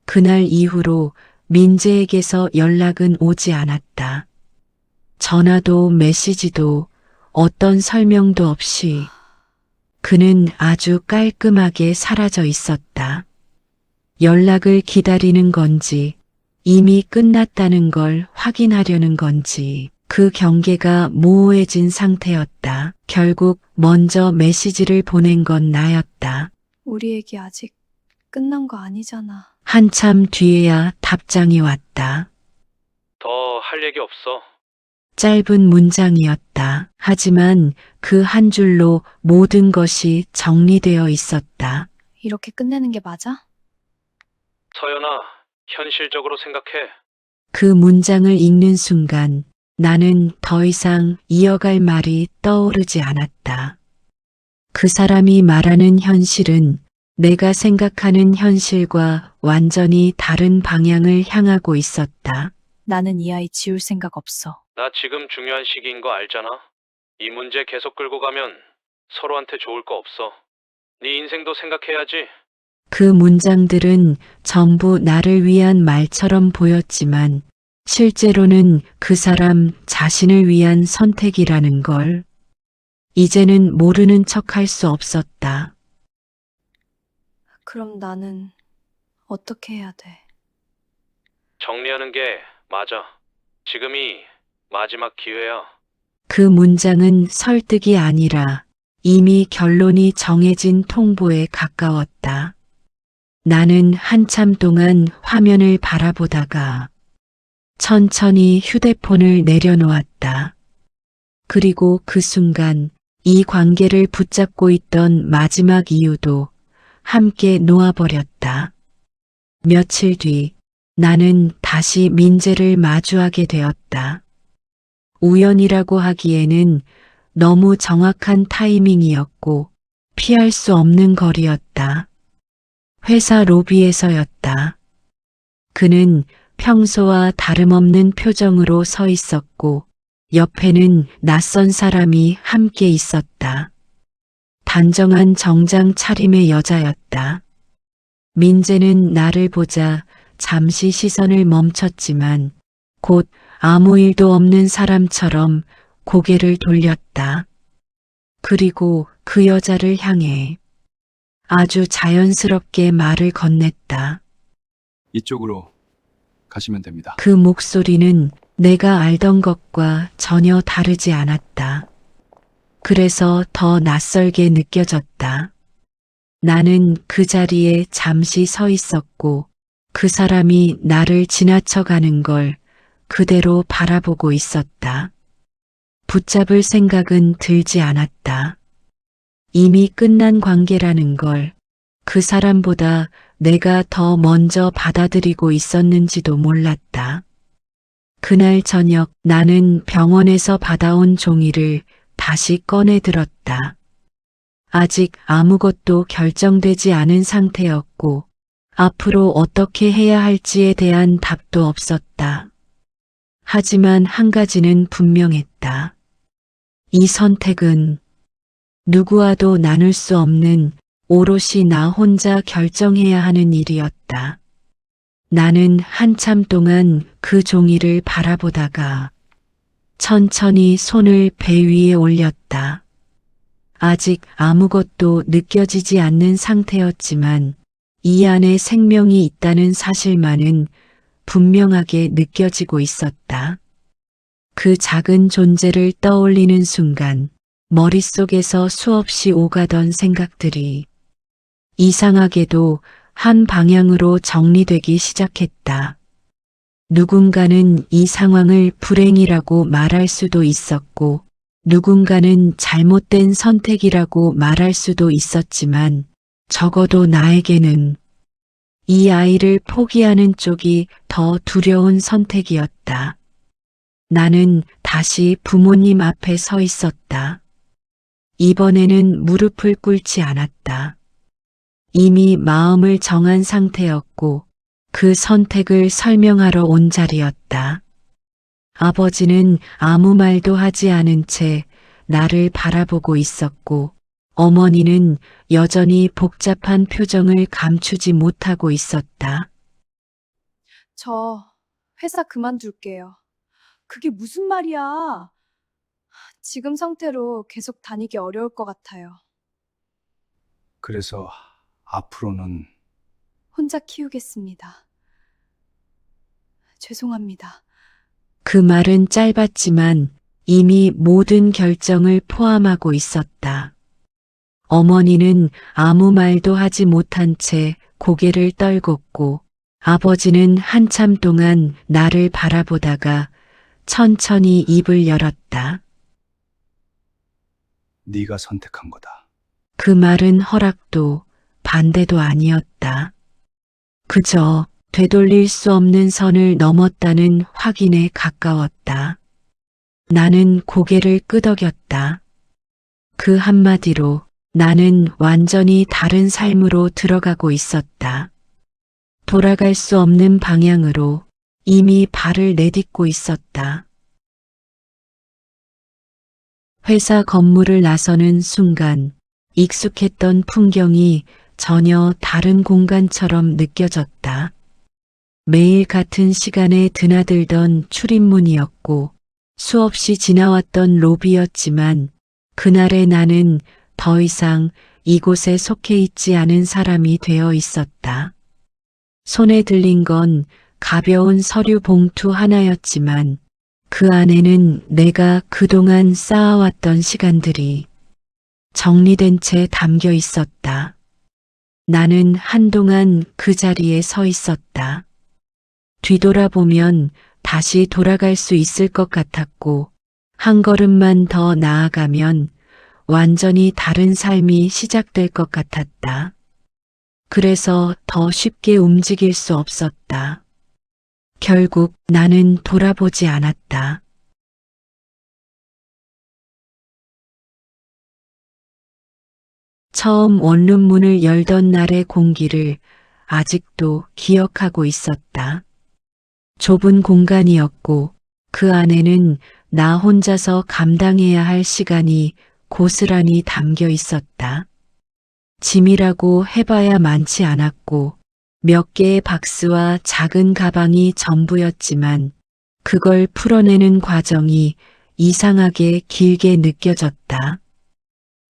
그날 이후로 민재에게서 연락은 오지 않았다. 전화도 메시지도 어떤 설명도 없이 그는 아주 깔끔하게 사라져 있었다. 연락을 기다리는 건지 이미 끝났다는 걸 확인하려는 건지 그 경계가 모호해진 상태였다. 결국 먼저 메시지를 보낸 건 나였다. 우리 얘기 아직 끝난 거 아니잖아. 한참 뒤에야 답장이 왔다. 더 할 얘기 없어. 짧은 문장이었다. 하지만 그 한 줄로 모든 것이 정리되어 있었다. 이렇게 끝내는 게 맞아? 서연아, 현실적으로 생각해. 그 문장을 읽는 순간 나는 더 이상 이어갈 말이 떠오르지 않았다. 그 사람이 말하는 현실은 내가 생각하는 현실과 완전히 다른 방향을 향하고 있었다. 나는 이 아이 지울 생각 없어. 나 지금 중요한 시기인 거 알잖아. 이 문제 계속 끌고 가면 서로한테 좋을 거 없어. 네 인생도 생각해야지. 그 문장들은 전부 나를 위한 말처럼 보였지만 실제로는 그 사람 자신을 위한 선택이라는 걸 이제는 모르는 척할 수 없었다. 그럼 나는 어떻게 해야 돼? 정리하는 게 맞아. 지금이 마지막 기회야. 그 문장은 설득이 아니라 이미 결론이 정해진 통보에 가까웠다. 나는 한참 동안 화면을 바라보다가 천천히 휴대폰을 내려놓았다. 그리고 그 순간 이 관계를 붙잡고 있던 마지막 이유도 함께 놓아버렸다. 며칠 뒤 나는 다시 민재를 마주하게 되었다. 우연이라고 하기에는 너무 정확한 타이밍이었고 피할 수 없는 거리였다. 회사 로비에서였다. 그는 평소와 다름없는 표정으로 서 있었고 옆에는 낯선 사람이 함께 있었다. 단정한 정장 차림의 여자였다. 민재는 나를 보자 잠시 시선을 멈췄지만 곧 아무 일도 없는 사람처럼 고개를 돌렸다. 그리고 그 여자를 향해 아주 자연스럽게 말을 건넸다. 이쪽으로 가시면 됩니다. 그 목소리는 내가 알던 것과 전혀 다르지 않았다. 그래서 더 낯설게 느껴졌다. 나는 그 자리에 잠시 서 있었고 그 사람이 나를 지나쳐가는 걸 그대로 바라보고 있었다. 붙잡을 생각은 들지 않았다. 이미 끝난 관계라는 걸 그 사람보다 내가 더 먼저 받아들이고 있었는지도 몰랐다. 그날 저녁 나는 병원에서 받아온 종이를 다시 꺼내 들었다. 아직 아무것도 결정되지 않은 상태였고 앞으로 어떻게 해야 할지에 대한 답도 없었다. 하지만 한 가지는 분명했다. 이 선택은 누구와도 나눌 수 없는 오롯이 나 혼자 결정해야 하는 일이었다. 나는 한참 동안 그 종이를 바라보다가 천천히 손을 배 위에 올렸다. 아직 아무것도 느껴지지 않는 상태였지만 이 안에 생명이 있다는 사실만은 분명하게 느껴지고 있었다. 그 작은 존재를 떠올리는 순간 머릿속에서 수없이 오가던 생각들이 이상하게도 한 방향으로 정리되기 시작했다. 누군가는 이 상황을 불행이라고 말할 수도 있었고 누군가는 잘못된 선택이라고 말할 수도 있었지만 적어도 나에게는 이 아이를 포기하는 쪽이 더 두려운 선택이었다. 나는 다시 부모님 앞에 서 있었다. 이번에는 무릎을 꿇지 않았다. 이미 마음을 정한 상태였고 그 선택을 설명하러 온 자리였다. 아버지는 아무 말도 하지 않은 채 나를 바라보고 있었고 어머니는 여전히 복잡한 표정을 감추지 못하고 있었다. 저 회사 그만둘게요. 그게 무슨 말이야? 지금 상태로 계속 다니기 어려울 것 같아요. 그래서 앞으로는 혼자 키우겠습니다. 죄송합니다. 그 말은 짧았지만 이미 모든 결정을 포함하고 있었다. 어머니는 아무 말도 하지 못한 채 고개를 떨궜고 아버지는 한참 동안 나를 바라보다가 천천히 입을 열었다. 네가 선택한 거다. 그 말은 허락도 반대도 아니었다. 그저 되돌릴 수 없는 선을 넘었다는 확인에 가까웠다. 나는 고개를 끄덕였다. 그 한마디로 나는 완전히 다른 삶으로 들어가고 있었다. 돌아갈 수 없는 방향으로 이미 발을 내딛고 있었다. 회사 건물을 나서는 순간 익숙했던 풍경이 전혀 다른 공간처럼 느껴졌다. 매일 같은 시간에 드나들던 출입문이었고 수없이 지나왔던 로비였지만 그날의 나는 더 이상 이곳에 속해 있지 않은 사람이 되어 있었다. 손에 들린 건 가벼운 서류 봉투 하나였지만 그 안에는 내가 그동안 쌓아왔던 시간들이 정리된 채 담겨 있었다. 나는 한동안 그 자리에 서 있었다. 뒤돌아보면 다시 돌아갈 수 있을 것 같았고 한 걸음만 더 나아가면 완전히 다른 삶이 시작될 것 같았다. 그래서 더 쉽게 움직일 수 없었다. 결국 나는 돌아보지 않았다. 처음 원룸문을 열던 날의 공기를 아직도 기억하고 있었다. 좁은 공간이었고 그 안에는 나 혼자서 감당해야 할 시간이 고스란히 담겨 있었다. 짐이라고 해봐야 많지 않았고 몇 개의 박스와 작은 가방이 전부였지만 그걸 풀어내는 과정이 이상하게 길게 느껴졌다.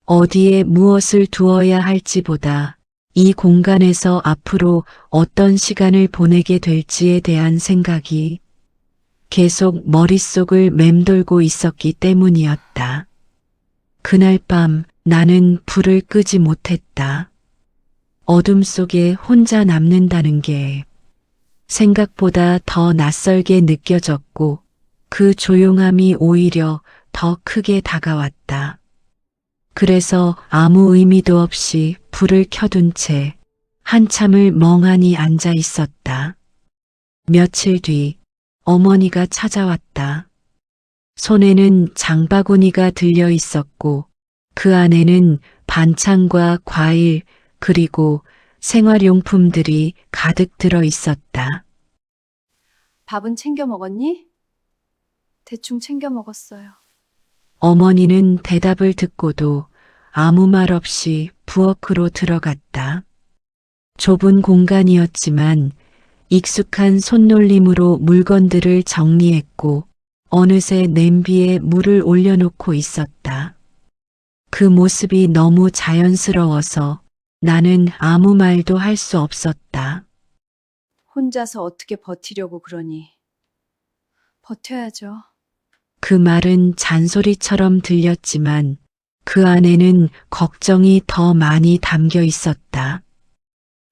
어디에 무엇을 두어야 할지보다 이 공간에서 앞으로 어떤 시간을 보내게 될지에 대한 생각이 계속 머릿속을 맴돌고 있었기 때문이었다. 그날 밤 나는 불을 끄지 못했다. 어둠 속에 혼자 남는다는 게 생각보다 더 낯설게 느껴졌고 그 조용함이 오히려 더 크게 다가왔다. 그래서 아무 의미도 없이 불을 켜둔 채 한참을 멍하니 앉아 있었다. 며칠 뒤 어머니가 찾아왔다. 손에는 장바구니가 들려 있었고 그 안에는 반찬과 과일 그리고 생활용품들이 가득 들어 있었다. 밥은 챙겨 먹었니? 대충 챙겨 먹었어요. 어머니는 대답을 듣고도 아무 말 없이 부엌으로 들어갔다. 좁은 공간이었지만 익숙한 손놀림으로 물건들을 정리했고 어느새 냄비에 물을 올려놓고 있었다. 그 모습이 너무 자연스러워서 나는 아무 말도 할 수 없었다. 혼자서 어떻게 버티려고 그러니? 버텨야죠. 그 말은 잔소리처럼 들렸지만 그 안에는 걱정이 더 많이 담겨 있었다.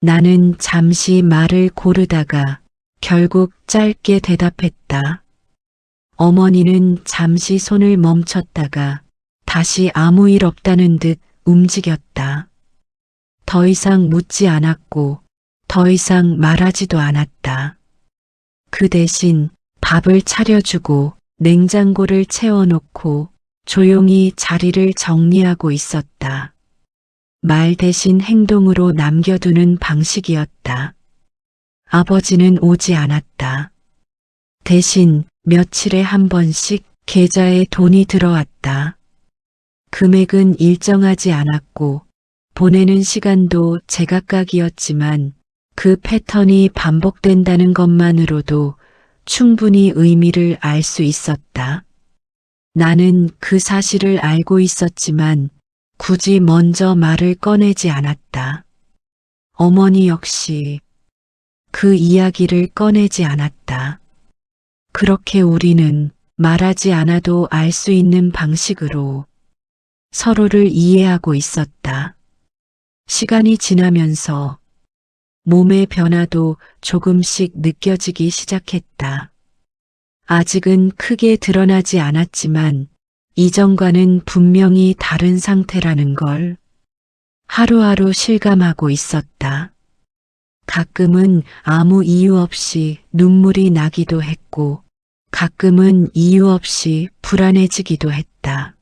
나는 잠시 말을 고르다가 결국 짧게 대답했다. 어머니는 잠시 손을 멈췄다가 다시 아무 일 없다는 듯 움직였다. 더 이상 묻지 않았고 더 이상 말하지도 않았다. 그 대신 밥을 차려주고 냉장고를 채워놓고 조용히 자리를 정리하고 있었다. 말 대신 행동으로 남겨두는 방식이었다. 아버지는 오지 않았다. 대신 며칠에 한 번씩 계좌에 돈이 들어왔다. 금액은 일정하지 않았고 보내는 시간도 제각각이었지만 그 패턴이 반복된다는 것만으로도 충분히 의미를 알 수 있었다. 나는 그 사실을 알고 있었지만 굳이 먼저 말을 꺼내지 않았다. 어머니 역시 그 이야기를 꺼내지 않았다. 그렇게 우리는 말하지 않아도 알 수 있는 방식으로 서로를 이해하고 있었다. 시간이 지나면서 몸의 변화도 조금씩 느껴지기 시작했다. 아직은 크게 드러나지 않았지만 이전과는 분명히 다른 상태라는 걸 하루하루 실감하고 있었다. 가끔은 아무 이유 없이 눈물이 나기도 했고, 가끔은 이유 없이 불안해지기도 했다.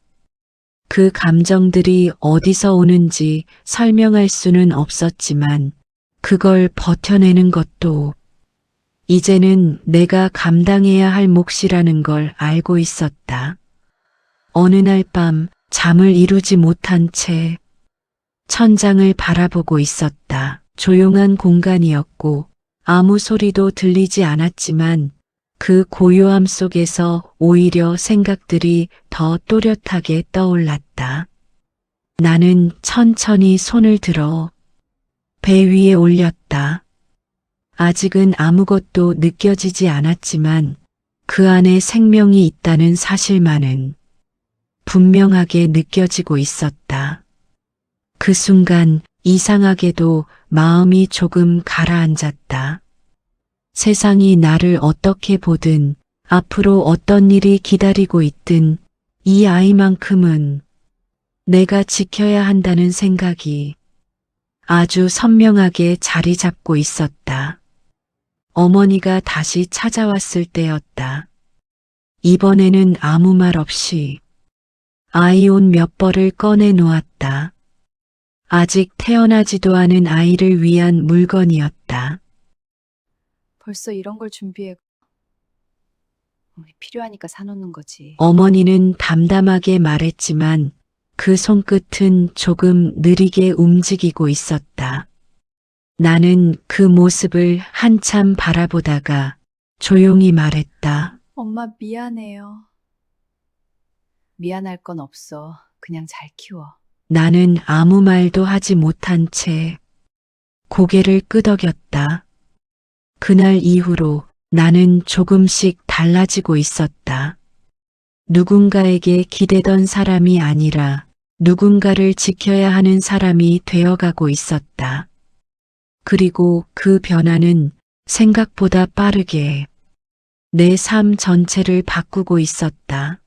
그 감정들이 어디서 오는지 설명할 수는 없었지만, 그걸 버텨내는 것도 이제는 내가 감당해야 할 몫이라는 걸 알고 있었다. 어느 날 밤 잠을 이루지 못한 채 천장을 바라보고 있었다. 조용한 공간이었고 아무 소리도 들리지 않았지만 그 고요함 속에서 오히려 생각들이 더 또렷하게 떠올랐다. 나는 천천히 손을 들어 배 위에 올렸다. 아직은 아무것도 느껴지지 않았지만 그 안에 생명이 있다는 사실만은 분명하게 느껴지고 있었다. 그 순간 이상하게도 마음이 조금 가라앉았다. 세상이 나를 어떻게 보든 앞으로 어떤 일이 기다리고 있든 이 아이만큼은 내가 지켜야 한다는 생각이 아주 선명하게 자리 잡고 있었다. 어머니가 다시 찾아왔을 때였다. 이번에는 아무 말 없이 아이 옷 몇 벌을 꺼내 놓았다. 아직 태어나지도 않은 아이를 위한 물건이었다. 벌써 이런 걸 준비해. 우리 필요하니까 사놓는 거지. 어머니는 담담하게 말했지만 그 손끝은 조금 느리게 움직이고 있었다. 나는 그 모습을 한참 바라보다가 조용히 말했다. 엄마 미안해요. 미안할 건 없어. 그냥 잘 키워. 나는 아무 말도 하지 못한 채 고개를 끄덕였다. 그날 이후로 나는 조금씩 달라지고 있었다. 누군가에게 기대던 사람이 아니라 누군가를 지켜야 하는 사람이 되어가고 있었다. 그리고 그 변화는 생각보다 빠르게 내 삶 전체를 바꾸고 있었다.